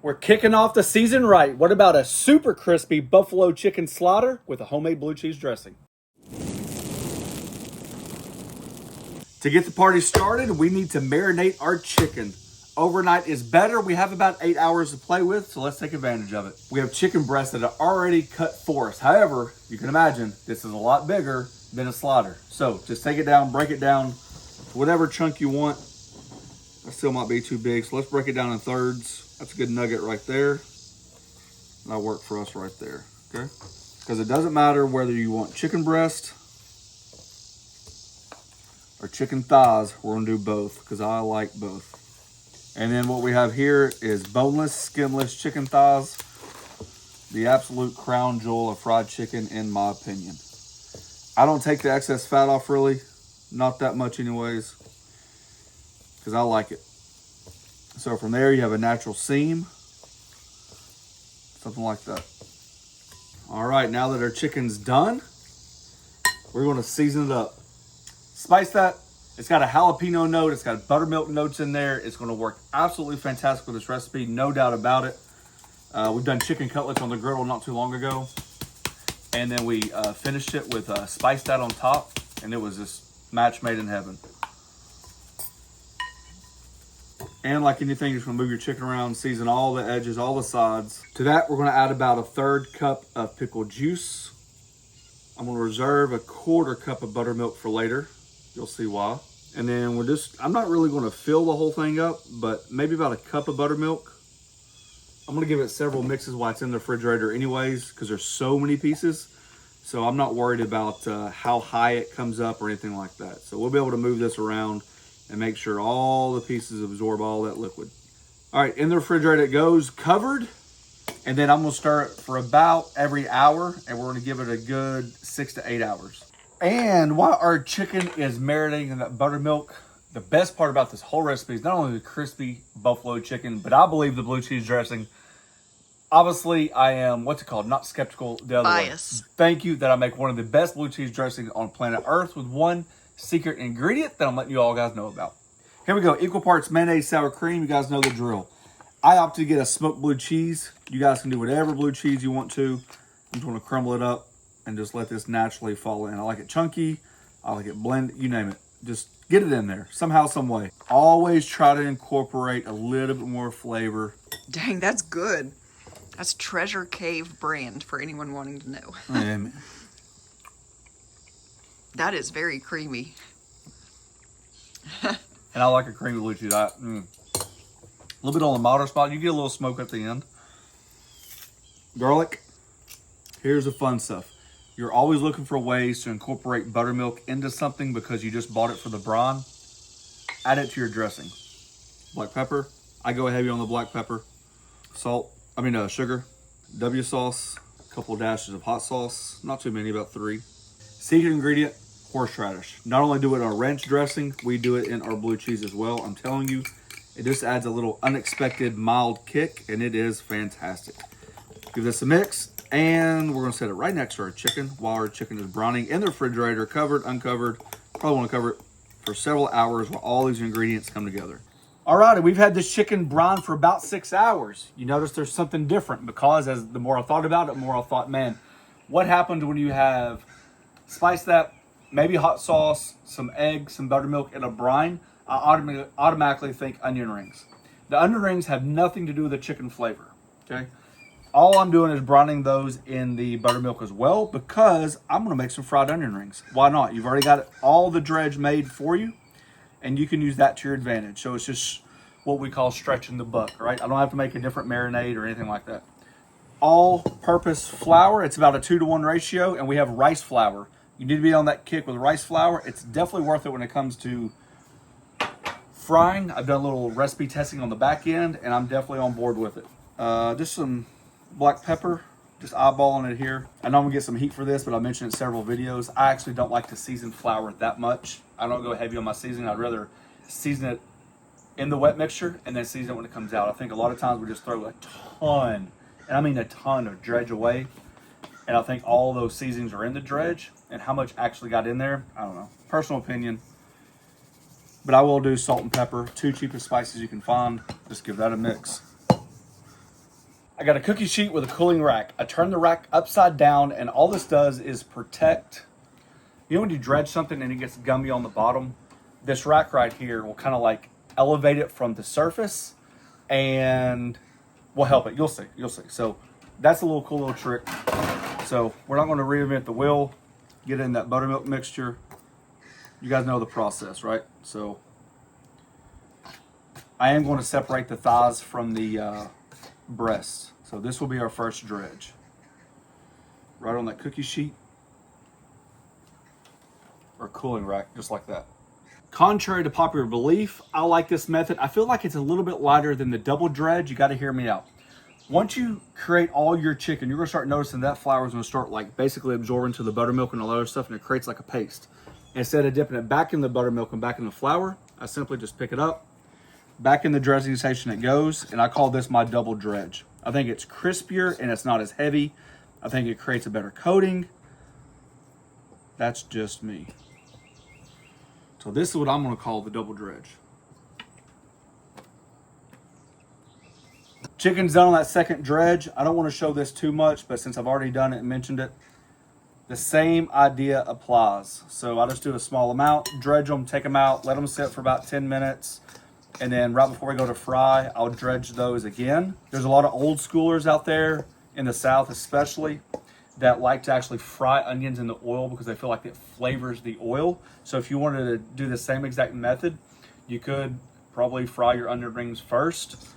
We're kicking off the season right. What about a super crispy buffalo chicken slaughter with a homemade blue cheese dressing? To get the party started, we need to marinate our chicken. Overnight is better. We have about 8 hours to play with, so let's take advantage of it. We have chicken breasts that are already cut for us. However, you can imagine this is a lot bigger than a slaughter. So just take it down, break it down to whatever chunk you want. That still might be too big, so let's break it down in thirds. That's a good nugget right there. That'll work for us right there, okay? Because it doesn't matter whether you want chicken breast or chicken thighs. We're gonna do both because I like both. And then what we have here is boneless, skinless chicken thighs. The absolute crown jewel of fried chicken, in my opinion. I don't take the excess fat off really, not that much anyways, because I like it. So from there you have a natural seam, something like that. All right, now that our chicken's done, we're gonna season it up. Spice that. It's got a jalapeno note. It's got buttermilk notes in there. It's going to work absolutely fantastic with this recipe, no doubt about it. We've done chicken cutlets on the griddle not too long ago. And then we finished it with spiced that on top. And it was this match made in heaven. And like anything, you're just going to move your chicken around, season all the edges, all the sides. To that, we're going to add about a 1/3 cup of pickle juice. I'm going to reserve a 1/4 cup of buttermilk for later. You'll see why. And then I'm not really going to fill the whole thing up, but maybe about a cup of buttermilk. I'm going to give it several mixes while it's in the refrigerator anyways, because there's so many pieces. So I'm not worried about how high it comes up or anything like that. So we'll be able to move this around and make sure all the pieces absorb all that liquid. All right, in the refrigerator it goes, covered. And then I'm going to stir it for about every hour, and we're going to give it a good 6 to 8 hours. And while our chicken is marinating in that buttermilk, the best part about this whole recipe is not only the crispy buffalo chicken, but I believe the blue cheese dressing. Obviously, I am, not skeptical, the other way. Thank you that I make one of the best blue cheese dressings on planet Earth with one secret ingredient that I'm letting you all guys know about. Here we go, equal parts mayonnaise, sour cream. You guys know the drill. I opted to get a smoked blue cheese. You guys can do whatever blue cheese you want to. I'm just going to crumble it up and just let this naturally fall in. I like it chunky. I like it blended, you name it. Just get it in there somehow, some way. Always try to incorporate a little bit more flavor. Dang, that's good. That's Treasure Cave brand for anyone wanting to know. That is very creamy. And I like a creamy blue cheese. A little bit on the milder spot. You get a little smoke at the end. Garlic. Here's the fun stuff. You're always looking for ways to incorporate buttermilk into something because you just bought it for the brine. Add it to your dressing. Black pepper. I go heavy on the black pepper. Sugar. W sauce. A couple of dashes of hot sauce. Not too many, about 3. Secret ingredient, horseradish. Not only do it in our ranch dressing, we do it in our blue cheese as well. I'm telling you, it just adds a little unexpected mild kick, and it is fantastic. Give this a mix. And we're going to set it right next to our chicken while our chicken is browning in the refrigerator, covered, uncovered. Probably want to cover it for several hours while all these ingredients come together. All righty, we've had this chicken brown for about 6 hours. You notice there's something different because the more I thought about it, the more I thought, man, what happened when you have spice that, maybe hot sauce, some eggs, some buttermilk, and a brine? I automatically think onion rings. The onion rings have nothing to do with the chicken flavor, okay? All I'm doing is brining those in the buttermilk as well because I'm going to make some fried onion rings. Why not? You've already got all the dredge made for you, and you can use that to your advantage. So it's just what we call stretching the buck, right? I don't have to make a different marinade or anything like that. All-purpose flour. It's about a 2-to-1 ratio, and we have rice flour. You need to be on that kick with rice flour. It's definitely worth it when it comes to frying. I've done a little recipe testing on the back end, and I'm definitely on board with it. Just some black pepper, just eyeballing it here. I know I'm gonna get some heat for this, but I mentioned it in several videos. I actually don't like to season flour that much. I don't go heavy on my seasoning. I'd rather season it in the wet mixture and then season it when it comes out. I think a lot of times we just throw a ton, and I mean a ton of dredge away. And I think all those seasonings are in the dredge, and how much actually got in there, I don't know. Personal opinion. But I will do salt and pepper, 2 cheapest spices you can find. Just give that a mix. I got a cookie sheet with a cooling rack. I turn the rack upside down, and all this does is protect. You know when you dredge something and it gets gummy on the bottom? This rack right here will kind of like elevate it from the surface and will help it. You'll see, you'll see. So that's a little cool little trick. So we're not going to reinvent the wheel. Get in that buttermilk mixture. You guys know the process, right? So I am going to separate the thighs from the breasts. So this will be our first dredge. Right on that cookie sheet. Or cooling rack, just like that. Contrary to popular belief, I like this method. I feel like it's a little bit lighter than the double dredge. You got to hear me out. Once you create all your chicken, you're going to start noticing that flour is going to start like basically absorbing to the buttermilk and all that other stuff, and it creates like a paste. Instead of dipping it back in the buttermilk and back in the flour, I simply just pick it up. Back in the dredging station it goes, and I call this my double dredge. I think it's crispier and it's not as heavy. I think it creates a better coating. That's just me. So this is what I'm going to call the double dredge. Chicken's done on that second dredge. I don't want to show this too much, but since I've already done it and mentioned it, the same idea applies. So I just do a small amount, dredge them, take them out, let them sit for about 10 minutes. And then right before we go to fry, I'll dredge those again. There's a lot of old schoolers out there in the South especially that like to actually fry onions in the oil because they feel like it flavors the oil. So if you wanted to do the same exact method, you could probably fry your onion rings first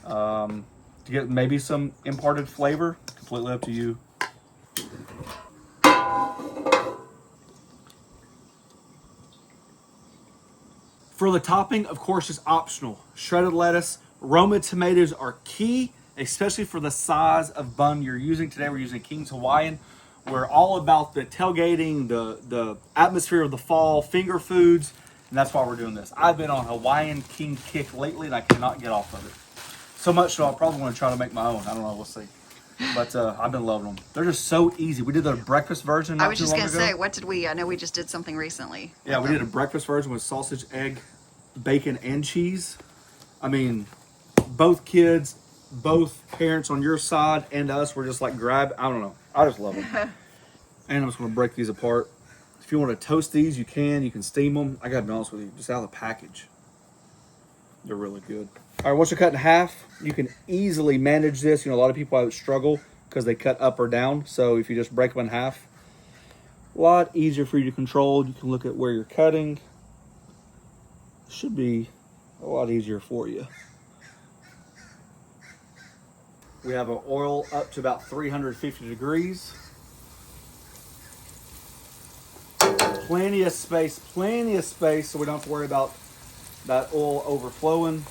to get maybe some imparted flavor. Completely up to you. For the topping, of course, it's optional. Shredded lettuce, Roma tomatoes are key, especially for the size of bun you're using. Today we're using King's Hawaiian. We're all about the tailgating, the atmosphere of the fall, finger foods, and that's why we're doing this. I've been on Hawaiian King kick lately, and I cannot get off of it. So much so I probably want to try to make my own. I don't know, we'll see. But I've been loving them. They're just so easy. We did the breakfast version not I was too just long going to ago. say, what did we, I know we just did something recently. Yeah, we did a breakfast version with sausage, egg, bacon, and cheese. I mean, both kids, both parents on your side and us were just like I don't know. I just love them. And I'm just going to break these apart. If you want to toast these, you can. You can steam them. I got to be honest with you, just out of the package. They're really good. All right, once you're cut in half, you can easily manage this. You know, a lot of people struggle because they cut up or down. So if you just break them in half, a lot easier for you to control. You can look at where you're cutting. Should be a lot easier for you. We have our oil up to about 350 degrees. Plenty of space so we don't have to worry about that oil overflowing.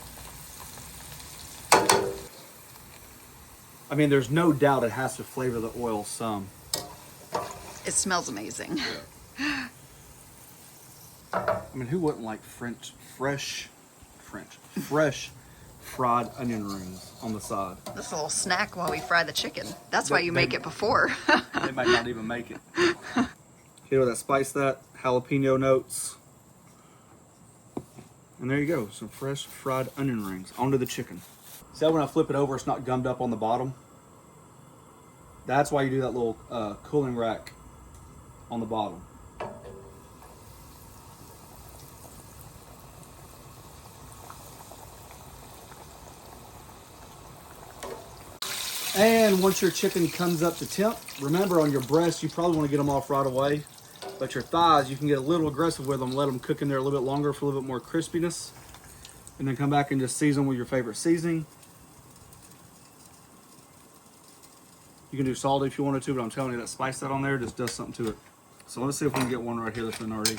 I mean, there's no doubt it has to flavor the oil some. It smells amazing. Yeah. I mean, who wouldn't like fresh fried onion rings on the side? This is a little snack while we fry the chicken. That's why you make it before. They might not even make it. Hit with that spice, that jalapeno notes. And there you go, some fresh fried onion rings onto the chicken. See how when I flip it over, it's not gummed up on the bottom? That's why you do that little cooling rack on the bottom. And once your chicken comes up to temp, remember on your breast, you probably want to get them off right away. But your thighs, you can get a little aggressive with them, let them cook in there a little bit longer for a little bit more crispiness. And then come back and just season with your favorite seasoning. You can do salt if you wanted to, but I'm telling you that spice that on there just does something to it. So let's see if we can get one right here that's been already.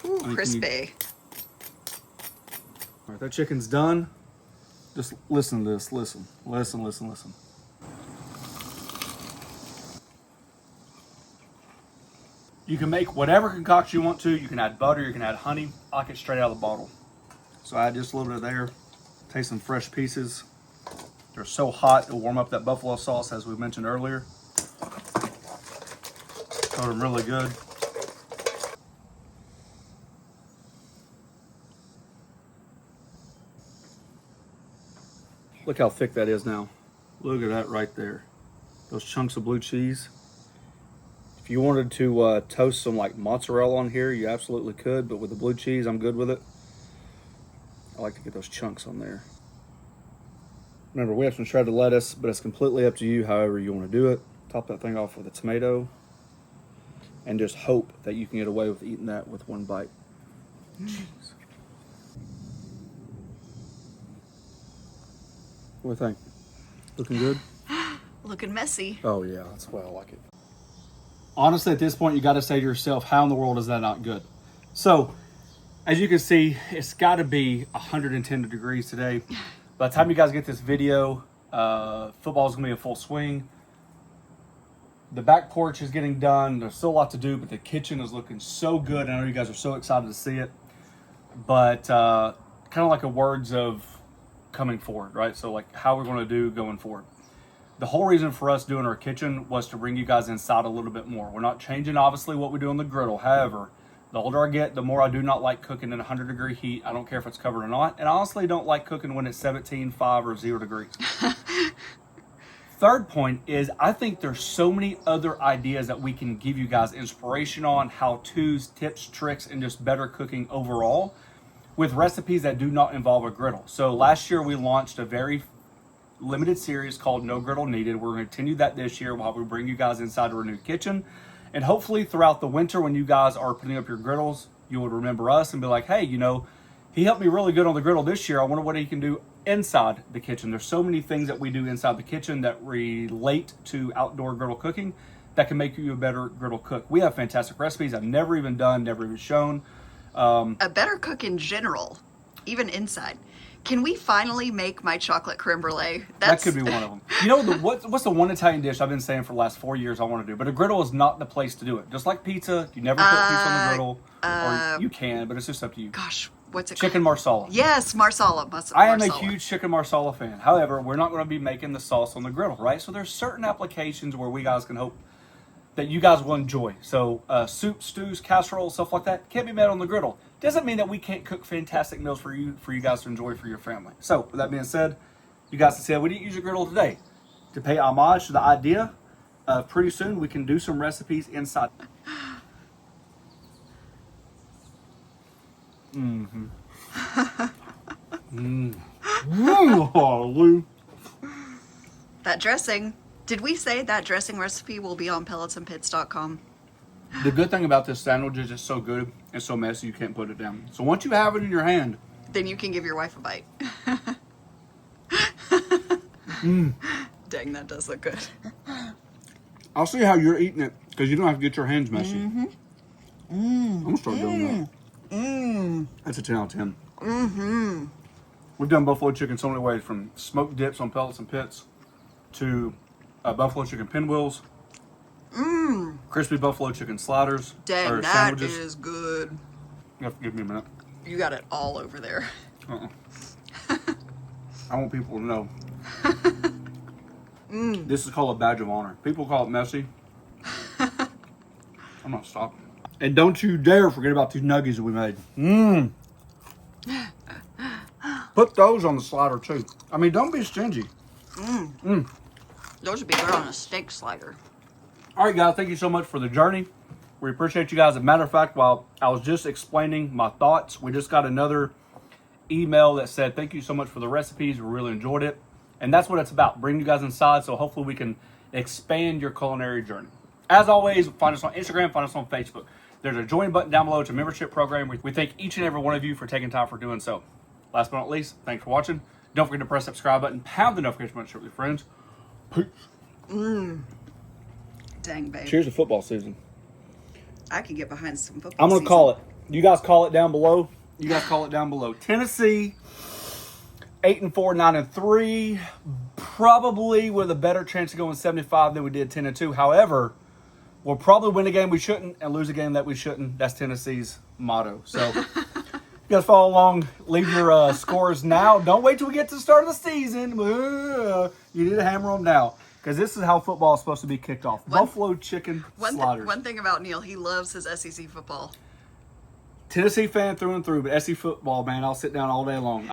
Ooh, crispy. All right, that chicken's done. Just listen to this, listen. You can make whatever concoction you want to. You can add butter, you can add honey. I like it straight out of the bottle. So I add just a little bit of there. Take some fresh pieces. They're so hot, it'll warm up that buffalo sauce as we mentioned earlier. Coat them really good. Look how thick that is now. Look at that right there. Those chunks of blue cheese. If you wanted to toast some like mozzarella on here, you absolutely could, but with the blue cheese, I'm good with it. I like to get those chunks on there. Remember, we have some shredded lettuce, but it's completely up to you however you want to do it. Top that thing off with a tomato. And just hope that you can get away with eating that with one bite. Jeez. What do you think? Looking good? Looking messy. Oh yeah, that's why I like it. Honestly, at this point, you got to say to yourself, how in the world is that not good? So, as you can see, it's got to be 110 degrees today. By the time you guys get this video, football is going to be in full swing. The back porch is getting done. There's still a lot to do, but the kitchen is looking so good. I know you guys are so excited to see it. But kind of like a words of coming forward, right? So like how we're going to do going forward. The whole reason for us doing our kitchen was to bring you guys inside a little bit more. We're not changing, obviously, what we do on the griddle. However, the older I get, the more I do not like cooking in 100-degree heat. I don't care if it's covered or not. And I honestly don't like cooking when it's 17, 5, or 0 degrees. Third point is I think there's so many other ideas that we can give you guys inspiration on, how-tos, tips, tricks, and just better cooking overall with recipes that do not involve a griddle. So last year we launched a very limited series called No Griddle Needed. We're going to continue that this year while we bring you guys inside our new kitchen. And hopefully throughout the winter when you guys are putting up your griddles, you would remember us and be like, hey, you know, he helped me really good on the griddle this year. I wonder what he can do inside the kitchen. There's so many things that we do inside the kitchen that relate to outdoor griddle cooking that can make you a better griddle cook. We have fantastic recipes I've never even done, never even shown. A better cook in general, even inside. Can we finally make my chocolate creme brulee? That could be one of them. You know, what's the one Italian dish I've been saying for the last 4 years I want to do? But a griddle is not the place to do it. Just like pizza, you never put pizza on the griddle. Or you can, but it's just up to you. Gosh, what's it Chicken called? marsala. Yes, marsala. I am a huge chicken marsala fan. However, we're not going to be making the sauce on the griddle, right? So there's certain applications where we guys can hope that you guys will enjoy. So soup, stews, casseroles, stuff like that can't be made on the griddle. Doesn't mean that we can't cook fantastic meals for you guys to enjoy for your family. So with that being said, you guys can see we didn't use a griddle today to pay homage to the idea of pretty soon we can do some recipes inside. That dressing. Did we say that dressing recipe will be on pelletsandpits.com? The good thing about this sandwich is it's so good and so messy you can't put it down. So once you have it in your hand, then you can give your wife a bite. Dang, that does look good. I'll see how you're eating it because you don't have to get your hands messy. I'm gonna start doing that. That's a 10 out of 10. We've done buffalo chicken so many ways, from smoked dips on pellets and pits to buffalo chicken pinwheels, crispy buffalo chicken sliders. Dang, or that sandwiches. is good. You have to give me a minute. You got it all over there. I want people to know. This is called a badge of honor. People call it messy. I'm not stopping. And don't you dare forget about these nuggies that we made. Put those on the slider too. I mean, don't be stingy. Those would be good on a steak slider. All right, guys, thank you so much for the journey. We appreciate you guys. As a matter of fact, while I was just explaining my thoughts, we just got another email that said, thank you so much for the recipes. We really enjoyed it. And that's what it's about, bringing you guys inside, so hopefully we can expand your culinary journey. As always, find us on Instagram, find us on Facebook. There's a join button down below. It's a membership program. We thank each and every one of you for taking time for doing so. Last but not least, thanks for watching. Don't forget to press that subscribe button, pound the notification button, share with your friends. Peace. Dang, babe. Cheers to football season. I could get behind some football I'm going to season. call it. You guys call it down below. You guys call it down below. Tennessee, 8-4, 9-3. Probably with a better chance of going 75 than we did 10-2. However, we'll probably win a game we shouldn't and lose a game that we shouldn't. That's Tennessee's motto. So, you guys follow along. Leave your scores now. Don't wait till we get to the start of the season. You need to hammer them now. Because this is how football is supposed to be kicked off. Buffalo chicken sliders. One thing about Neal, he loves his SEC football. Tennessee fan through and through, but SEC football, man, I'll sit down all day long.